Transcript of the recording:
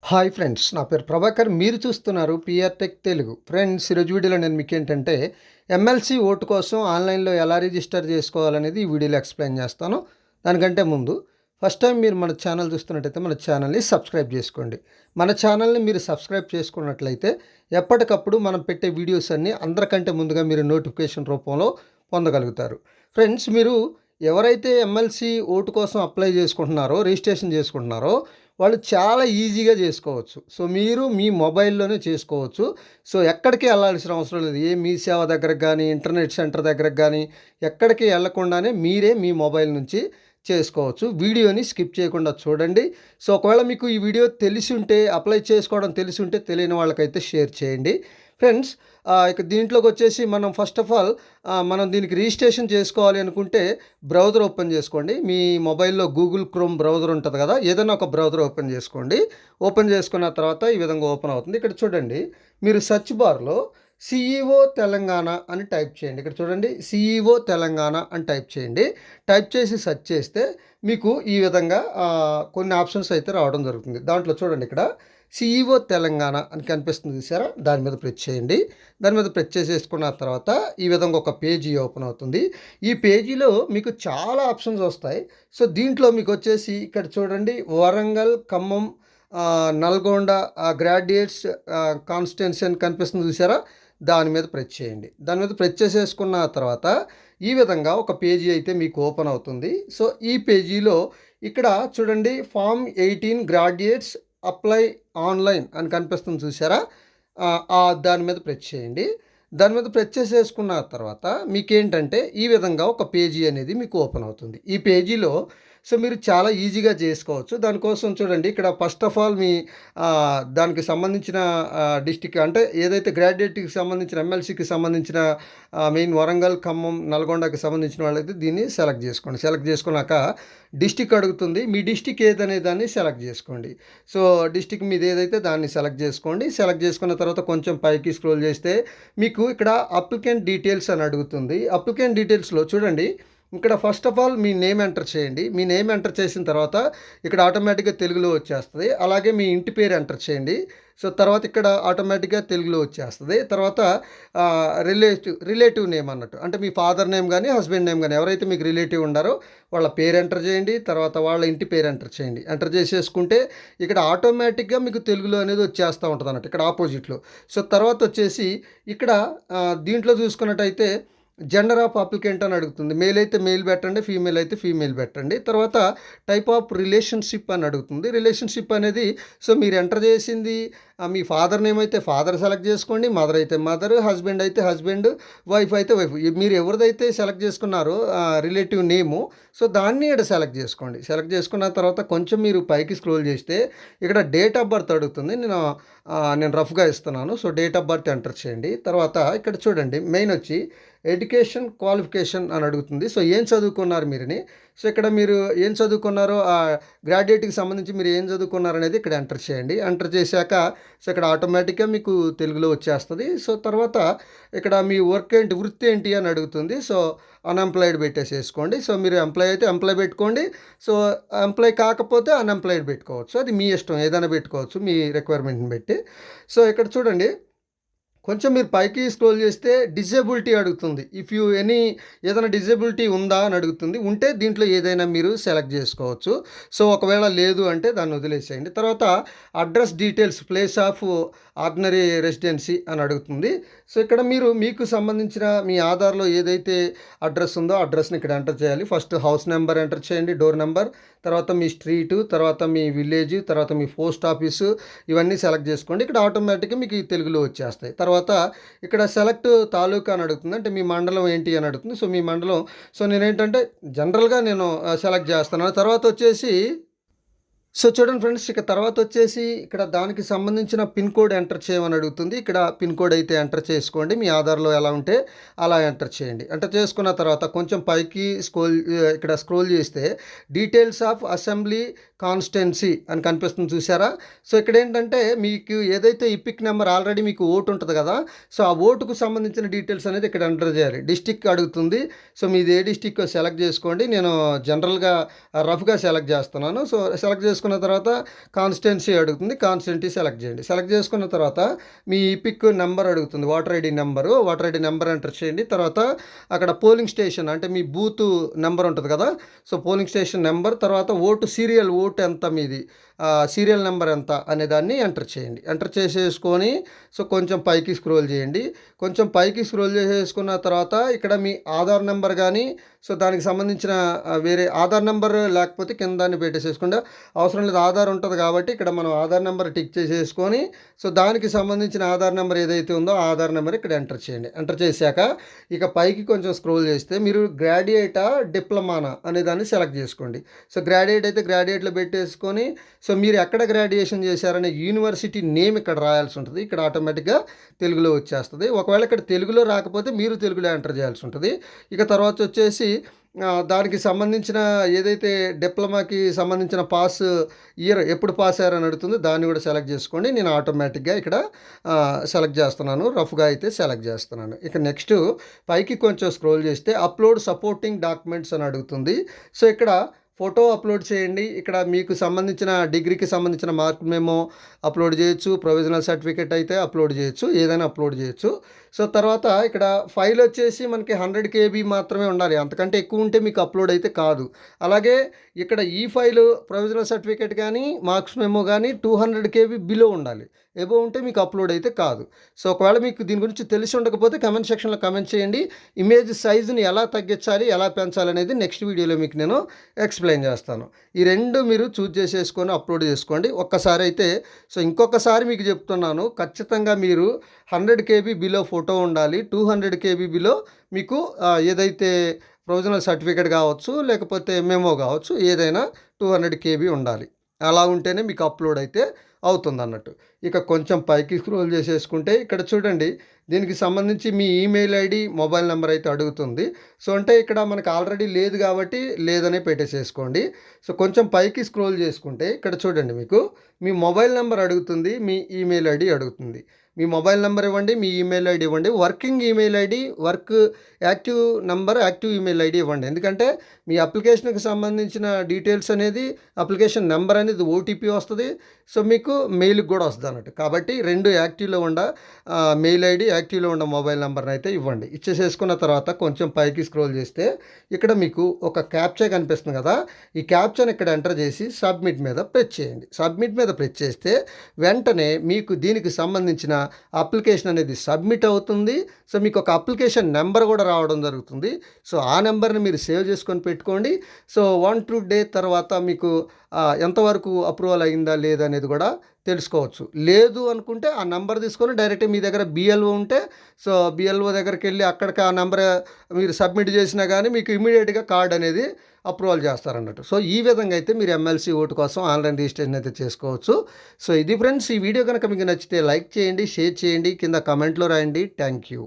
Hi friends, నా పేరు ప్రభాకర్. మీరు చూస్తున్నారు పిఆర్ టెక్ తెలుగు. ఫ్రెండ్స్, ఈరోజు వీడియోలో నేను మీకు ఏంటంటే ఎమ్మెల్సీ ఓటు కోసం ఆన్లైన్లో ఎలా రిజిస్టర్ చేసుకోవాలనేది ఈ వీడియోలో ఎక్స్ప్లెయిన్ చేస్తాను. దానికంటే ముందు ఫస్ట్ టైం మీరు మన ఛానల్ చూస్తున్నట్టయితే మన ఛానల్ని సబ్స్క్రైబ్ చేసుకోండి. మన ఛానల్ని మీరు సబ్స్క్రైబ్ చేసుకున్నట్లయితే ఎప్పటికప్పుడు మనం పెట్టే వీడియోస్ అన్నీ అందరికంటే ముందుగా మీరు నోటిఫికేషన్ రూపంలో పొందగలుగుతారు. ఫ్రెండ్స్, మీరు ఎవరైతే ఎమ్మెల్సీ ఓటు కోసం అప్లై చేసుకుంటున్నారో, రిజిస్ట్రేషన్ చేసుకుంటున్నారో వాళ్ళు చాలా ఈజీగా చేసుకోవచ్చు. సో మీరు మీ మొబైల్లోనే చేసుకోవచ్చు. సో ఎక్కడికి వెళ్ళాల్సిన అవసరం లేదు. ఏ మీ సేవ దగ్గరకు కానీ, ఇంటర్నెట్ సెంటర్ దగ్గరకు కానీ ఎక్కడికి వెళ్ళకుండానే మీరే మీ మొబైల్ నుంచి చేసుకోవచ్చు. వీడియోని స్కిప్ చేయకుండా చూడండి. సో ఒకవేళ మీకు ఈ వీడియో తెలిసి ఉంటే, అప్లై చేసుకోవడం తెలిసి ఉంటే, తెలియని వాళ్ళకైతే షేర్ చేయండి. ఫ్రెండ్స్, ఇక దీంట్లోకి వచ్చేసి మనం ఫస్ట్ ఆఫ్ ఆల్ మనం దీనికి రిజిస్ట్రేషన్ చేసుకోవాలి అనుకుంటే బ్రౌజర్ ఓపెన్ చేసుకోండి. మీ మొబైల్లో గూగుల్ క్రోమ్ బ్రౌజర్ ఉంటుంది కదా, ఏదైనా ఒక బ్రౌజర్ ఓపెన్ చేసుకోండి. ఓపెన్ చేసుకున్న తర్వాత ఈ విధంగా ఓపెన్ అవుతుంది. ఇక్కడ చూడండి, మీరు సెర్చ్ బార్లో సిఈఓ తెలంగాణ అని టైప్ చేయండి. ఇక్కడ చూడండి, సిఈఓ తెలంగాణ అని టైప్ చేయండి. టైప్ చేసి సెర్చ్ చేస్తే మీకు ఈ విధంగా కొన్ని ఆప్షన్స్ అయితే రావడం జరుగుతుంది. దాంట్లో చూడండి, ఇక్కడ సిఈఓ తెలంగాణ అని కనిపిస్తుంది చూసారా, దాని మీద ప్రెస్ చేయండి. దాని మీద ప్రెస్ చేసేసుకున్న తర్వాత ఈ విధంగా ఒక పేజీ ఓపెన్ అవుతుంది. ఈ పేజీలో మీకు చాలా ఆప్షన్స్ వస్తాయి. సో దీంట్లో మీకు వచ్చేసి ఇక్కడ చూడండి, వరంగల్, ఖమ్మం, నల్గొండ గ్రాడ్యుయేట్స్ కాన్స్టిట్యున్సీ అని కనిపిస్తుంది చూసారా, దాని మీద ప్రెస్ చేయండి. దాని మీద ప్రెస్ చేసేసుకున్న తర్వాత ఈ విధంగా ఒక పేజీ అయితే మీకు ఓపెన్ అవుతుంది. సో ఈ పేజీలో ఇక్కడ చూడండి, ఫామ్ 18 గ్రాడ్యుయేట్స్ అప్లై ఆన్లైన్ అని కనిపిస్తుంది చూసారా, దాని మీద ప్రెస్ చేయండి. దాని మీద ప్రెస్ చేసేసుకున్న తర్వాత మీకేంటంటే ఈ విధంగా ఒక పేజీ అనేది మీకు ఓపెన్ అవుతుంది. ఈ పేజీలో సో మీరు చాలా ఈజీగా చేసుకోవచ్చు. దానికోసం చూడండి, ఇక్కడ ఫస్ట్ ఆఫ్ ఆల్ మీ దానికి సంబంధించిన డిస్టిక్ అంటే ఏదైతే గ్రాడ్యుయేట్కి సంబంధించిన ఎమ్మెల్సీకి సంబంధించిన మెయిన్ వరంగల్, ఖమ్మం, నల్గొండకి సంబంధించిన వాళ్ళైతే దీన్ని సెలెక్ట్ చేసుకోండి. సెలెక్ట్ చేసుకున్నాక డిస్టిక్ అడుగుతుంది. మీ డిస్టిక్ ఏదనే దాన్ని సెలెక్ట్ చేసుకోండి. సో డిస్టిక్ మీది ఏదైతే దాన్ని సెలెక్ట్ చేసుకోండి. సెలెక్ట్ చేసుకున్న తర్వాత కొంచెం పైకి స్క్రోల్ చేస్తే మీకు ఇక్కడ అప్లికెంట్ డీటెయిల్స్ అని అడుగుతుంది. అప్లికెంట్ డీటెయిల్స్లో చూడండి, ఇక్కడ first of all me name enter చేయండి. మీ నేమ్ ఎంటర్ చేసిన తర్వాత ఇక్కడ ఆటోమేటిక్గా తెలుగులో వచ్చేస్తుంది. అలాగే మీ ఇంటి పేరు ఎంటర్ చేయండి. సో తర్వాత ఇక్కడ ఆటోమేటిక్గా తెలుగులో వచ్చేస్తుంది. తర్వాత రిలేటివ్ నేమ్ అన్నట్టు, అంటే మీ ఫాదర్ నేమ్ కానీ, హస్బెండ్ నేమ్ కానీ, ఎవరైతే మీకు రిలేటివ్ ఉండారో వాళ్ళ పేరు ఎంటర్ చేయండి. తర్వాత వాళ్ళ ఇంటి పేరు ఎంటర్ చేయండి. ఎంటర్ చేసేసుకుంటే ఇక్కడ ఆటోమేటిక్గా మీకు తెలుగులో అనేది వచ్చేస్తూ ఉంటుంది అన్నట్టు, ఇక్కడ ఆపోజిట్లో. సో తర్వాత వచ్చేసి ఇక్కడ దీంట్లో చూసుకున్నట్టయితే జెండర్ ఆఫ్ అప్లికెంట్ అని అడుగుతుంది. మేల్ అయితే మేల్ పెట్టండి, ఫీమేల్ అయితే ఫీమేల్ పెట్టండి. తర్వాత టైప్ ఆఫ్ రిలేషన్షిప్ అని అడుగుతుంది. రిలేషన్షిప్ అనేది సో మీరు ఎంటర్ చేసింది మీ ఫాదర్ నేమ్ అయితే ఫాదర్ సెలెక్ట్ చేసుకోండి, మదర్ అయితే మదర్, హస్బెండ్ అయితే హస్బెండ్, వైఫ్ అయితే వైఫ్. మీరు ఎవరిదైతే సెలెక్ట్ చేసుకున్నారో రిలేటివ్ నేము, సో దాన్ని ఇక్కడ సెలెక్ట్ చేసుకోండి. సెలెక్ట్ చేసుకున్న తర్వాత కొంచెం మీరు పైకి స్క్రోల్ చేస్తే ఇక్కడ డేట్ ఆఫ్ బర్త్ అడుగుతుంది. నేను రఫ్గా ఇస్తున్నాను. So date of birth enter చేయండి. తర్వాత ఇక్కడ చూడండి, మెయిన్ వచ్చి ఎడ్యుకేషన్ క్వాలిఫికేషన్ అని అడుగుతుంది. సో ఏం చదువుకున్నారు మీరుని. సో ఇక్కడ మీరు ఏం చదువుకున్నారో గ్రాడ్యుయేట్కి సంబంధించి మీరు ఏం చదువుకున్నారు అనేది ఇక్కడ ఎంటర్ చేయండి. ఎంటర్ చేశాక సో ఇక్కడ ఆటోమేటిక్గా మీకు తెలుగులో వచ్చేస్తుంది. సో తర్వాత ఇక్కడ మీ వర్క్ ఏంటి, వృత్తి ఏంటి అని అడుగుతుంది. సో అన్ఎంప్లాయిడ్ పెట్టేసేసుకోండి. సో మీరు ఎంప్లాయ్ అయితే ఎంప్లాయ్ పెట్టుకోండి. సో ఎంప్లాయ్ కాకపోతే అన్ఎంప్లాయిడ్ పెట్టుకోవచ్చు. అది మీ ఇష్టం, ఏదైనా పెట్టుకోవచ్చు మీ రిక్వైర్మెంట్ని బట్టి. సో ఇక్కడ చూడండి, కొంచెం మీరు పైకి స్క్రోల్ చేస్తే డిజేబిలిటీ అడుగుతుంది. ఇఫ్ యూ ఏదైనా డిజేబిలిటీ ఉందా అని అడుగుతుంది. ఉంటే దీంట్లో ఏదైనా మీరు సెలెక్ట్ చేసుకోవచ్చు. సో ఒకవేళ లేదు అంటే దాన్ని వదిలేసేయండి. తర్వాత address details, place of ordinary residency అని అడుగుతుంది. సో ఇక్కడ మీరు మీకు సంబంధించిన మీ ఆధార్లో ఏదైతే అడ్రస్ ఉందో అడ్రస్ని ఇక్కడ ఎంటర్ చేయాలి. ఫస్ట్ హౌస్ నెంబర్ ఎంటర్ చేయండి, డోర్ నెంబర్, తర్వాత మీ స్ట్రీటు, తర్వాత మీ విలేజ్, తర్వాత మీ పోస్ట్ ఆఫీసు, ఇవన్నీ సెలెక్ట్ చేసుకోండి. ఇక్కడ ఆటోమేటిక్గా మీకు తెలుగులో వచ్చేస్తాయి. తర్వాత ఇక్కడ సెలెక్ట్ తాలూకా అని అడుగుతుంది. అంటే మీ మండలం ఏంటి అని అడుగుతుంది. సో మీ మండలం, సో నేనేంటంటే జనరల్గా నేను సెలెక్ట్ చేస్తున్నాను. తర్వాత వచ్చేసి సో చూడండి ఫ్రెండ్స్, ఇక తర్వాత వచ్చేసి ఇక్కడ దానికి సంబంధించిన పిన్ కోడ్ ఎంటర్ చేయమని అడుగుతుంది. ఇక్కడ పిన్ కోడ్ అయితే ఎంటర్ చేసుకోండి. మీ ఆధార్లో ఎలా ఉంటే అలా ఎంటర్ చేయండి. ఎంటర్ చేసుకున్న తర్వాత కొంచెం పైకి ఇక్కడ స్క్రోల్ చేస్తే డీటెయిల్స్ ఆఫ్ అసెంబ్లీ కాన్స్టిట్యున్సీ అని కనిపిస్తుంది చూసారా. సో ఇక్కడ ఏంటంటే మీకు ఏదైతే ఇపిక్ నెంబర్ ఆల్రెడీ మీకు ఓటు ఉంటుంది కదా, సో ఆ ఓటుకు సంబంధించిన డీటెయిల్స్ అనేది ఇక్కడ ఎంటర్ చేయాలి. డిస్టిక్ అడుగుతుంది. సో మీది ఏ డిస్టిక్ సెలెక్ట్ చేసుకోండి. నేను జనరల్గా రఫ్గా సెలెక్ట్ చేస్తున్నాను. సో సెలెక్ట్ చేసుకున్న తర్వాత కాన్స్టిట్యున్సీ అడుగుతుంది. కాన్స్టిట్యున్సీ సెలెక్ట్ చేయండి. సెలెక్ట్ చేసుకున్న తర్వాత మీ ఈపిక్ నెంబర్ అడుగుతుంది. ఓటర్ ఐడి నెంబర్ ఎంటర్ చేయండి. తర్వాత అక్కడ పోలింగ్ స్టేషన్ అంటే మీ బూత్ నెంబర్ ఉంటుంది కదా, సో పోలింగ్ స్టేషన్ నెంబర్, తర్వాత ఓటు ఎంత మీది, సీరియల్ నెంబర్ ఎంత అనే దాన్ని ఎంటర్ చేయండి. ఎంటర్ చేసేసుకొని సో కొంచెం పైకి స్క్రోల్ చేయండి. కొంచెం పైకి స్క్రోల్ చేసేసుకున్న తర్వాత ఇక్కడ మీ ఆధార్ నెంబర్ కానీ సో దానికి సంబంధించిన వేరే ఆధార్ నెంబర్ లేకపోతే కింద దాన్ని పెట్టేసేసుకుంటే అవసరం లేదు. ఆధార్ ఉంటుంది కాబట్టి ఇక్కడ మనం ఆధార్ నెంబర్ టిక్ చేసేసుకొని సో దానికి సంబంధించిన ఆధార్ నెంబర్ ఏదైతే ఉందో ఆ ఆధార్ నెంబర్ ఇక్కడ ఎంటర్ చేయండి. ఎంటర్ చేశాక ఇక పైకి కొంచెం స్క్రోల్ చేస్తే మీరు గ్రాడ్యుయేటా డిప్లొమానా అనే దాన్ని సెలెక్ట్ చేసుకోండి. సో గ్రాడ్యుయేట్ అయితే గ్రాడ్యుయేట్లో పెట్టేసుకొని సో మీరు ఎక్కడ గ్రాడ్యుయేషన్ చేశారనే యూనివర్సిటీ నేమ్ ఇక్కడ రాయాల్సి ఉంటుంది. ఇక్కడ ఆటోమేటిక్గా తెలుగులో వచ్చేస్తుంది. ఒకవేళ ఇక్కడ తెలుగులో రాకపోతే మీరు తెలుగులో ఎంటర్ చేయాల్సి ఉంటుంది. ఇక తర్వాత వచ్చేసి దానికి సంబంధించిన ఏదైతే డిప్లొమాకి సంబంధించిన పాస్ ఇయర్ ఎప్పుడు పాస్ అయ్యారని అడుగుతుంది, దాన్ని కూడా సెలెక్ట్ చేసుకోండి. నేను ఆటోమేటిక్గా ఇక్కడ సెలెక్ట్ చేస్తున్నాను, రఫ్గా అయితే సెలెక్ట్ చేస్తున్నాను. ఇక నెక్స్ట్ పైకి కొంచెం స్క్రోల్ చేస్తే అప్లోడ్ సపోర్టింగ్ డాక్యుమెంట్స్ అని అడుగుతుంది. సో ఇక్కడ ఫోటో అప్లోడ్ చేయండి. ఇక్కడ మీకు సంబంధించిన డిగ్రీకి సంబంధించిన మార్క్ మెమో అప్లోడ్ చేయొచ్చు, ప్రొవిజనల్ సర్టిఫికేట్ అయితే అప్లోడ్ చేయొచ్చు, ఏదైనా అప్లోడ్ చేయొచ్చు. సో తర్వాత ఇక్కడ ఫైల్ వచ్చేసి మనకి 100 KB మాత్రమే ఉండాలి, అంతకంటే ఎక్కువ ఉంటే మీకు అప్లోడ్ అయితే కాదు. అలాగే ఇక్కడ ఈ ఫైలు ప్రొవిజనల్ సర్టిఫికేట్ కానీ మార్క్స్ మెమో కానీ 200 KB బిలో ఉండాలి, ఎబో ఉంటే మీకు అప్లోడ్ అయితే కాదు. సో ఒకవేళ మీకు దీని గురించి తెలిసి ఉండకపోతే కమెంట్ సెక్షన్లో కమెంట్ చేయండి. ఇమేజ్ సైజుని ఎలా తగ్గించాలి, ఎలా పెంచాలి అనేది నెక్స్ట్ వీడియోలో మీకు నేను ఎక్స్ప్లెయిన్ చేస్తాను. ఈ రెండు మీరు చూజ్ చేసేసుకొని అప్లోడ్ చేసుకోండి ఒక్కసారి అయితే. సో ఇంకొకసారి మీకు చెప్తున్నాను, ఖచ్చితంగా మీరు 100 KB బిలో ఫోటో ఉండాలి, 200 KB బిలో మీకు ఏదైతే ప్రొవిజనల్ సర్టిఫికేట్ కావచ్చు లేకపోతే మెమో కావచ్చు, ఏదైనా 200 KB ఉండాలి. అలా ఉంటేనే మీకు అప్లోడ్ అయితే అవుతుంది అన్నట్టు. ఇక కొంచెం పైకి స్క్రోల్ చేసేసుకుంటే ఇక్కడ చూడండి, దీనికి సంబంధించి మీ ఈమెయిల్ ఐడి మొబైల్ నెంబర్ అయితే అడుగుతుంది. సో అంటే ఇక్కడ మనకు ఆల్రెడీ లేదు కాబట్టి లేదనే పెట్టేసేసుకోండి. సో కొంచెం పైకి స్క్రోల్ చేసుకుంటే ఇక్కడ చూడండి, మీకు మీ మొబైల్ నెంబర్ అడుగుతుంది, మీ ఈమెయిల్ ఐడి అడుగుతుంది. మీ మొబైల్ నెంబర్ ఇవ్వండి, మీ ఈమెయిల్ ఐడి ఇవ్వండి, working email ID, active number, active email ID ఇవ్వండి. ఎందుకంటే మీ అప్లికేషన్కి సంబంధించిన డీటెయిల్స్ అనేది అప్లికేషన్ నెంబర్ అనేది ఓటీపీ వస్తుంది. సో మీకు మెయిల్కి కూడా వస్తుంది అన్నట్టు. కాబట్టి రెండు యాక్టివ్లో ఉండ మెయిల్ ఐడి, యాక్టివ్లో ఉన్న మొబైల్ నెంబర్ని అయితే ఇవ్వండి. ఇచ్చేసేసుకున్న తర్వాత కొంచెం పైకి స్క్రోల్ చేస్తే ఇక్కడ మీకు ఒక క్యాప్చా కనిపిస్తుంది కదా, ఈ క్యాప్చాని ఇక్కడ ఎంటర్ చేసి సబ్మిట్ మీద ప్రెస్ చేయండి. సబ్మిట్ మీద ప్రెస్ చేస్తే వెంటనే మీకు దీనికి సంబంధించిన అప్లికేషన్ అనేది సబ్మిట్ అవుతుంది. సో మీకు ఒక అప్లికేషన్ నెంబర్ కూడా రావడం జరుగుతుంది. సో ఆ నెంబర్ని మీరు సేవ్ చేసుకొని పెట్టుకోండి. సో 1-2 డే తర్వాత మీకు ఎంతవరకు అప్రూవల్ అయిందా లేదా అనేది కూడా తెలుసుకోవచ్చు. లేదు అనుకుంటే ఆ నెంబర్ తీసుకొని డైరెక్ట్ మీ దగ్గర బిఎల్ఓ ఉంటే సో బిఎల్ఓ దగ్గరికి వెళ్ళి అక్కడికి ఆ నెంబర్ మీరు సబ్మిట్ చేసినా కానీ మీకు ఇమీడియట్గా కార్డ్ అనేది అప్రూవల్ చేస్తారన్నట్టు. సో ఈ విధంగా అయితే మీరు ఎమ్మెల్సీ ఓటు కోసం ఆన్లైన్ రిజిస్ట్రేషన్ అయితే చేసుకోవచ్చు. సో ఇది ఫ్రెండ్స్, ఈ వీడియో కనుక మీకు నచ్చితే లైక్ చేయండి, షేర్ చేయండి, కింద కామెంట్లో రాయండి. Thank you.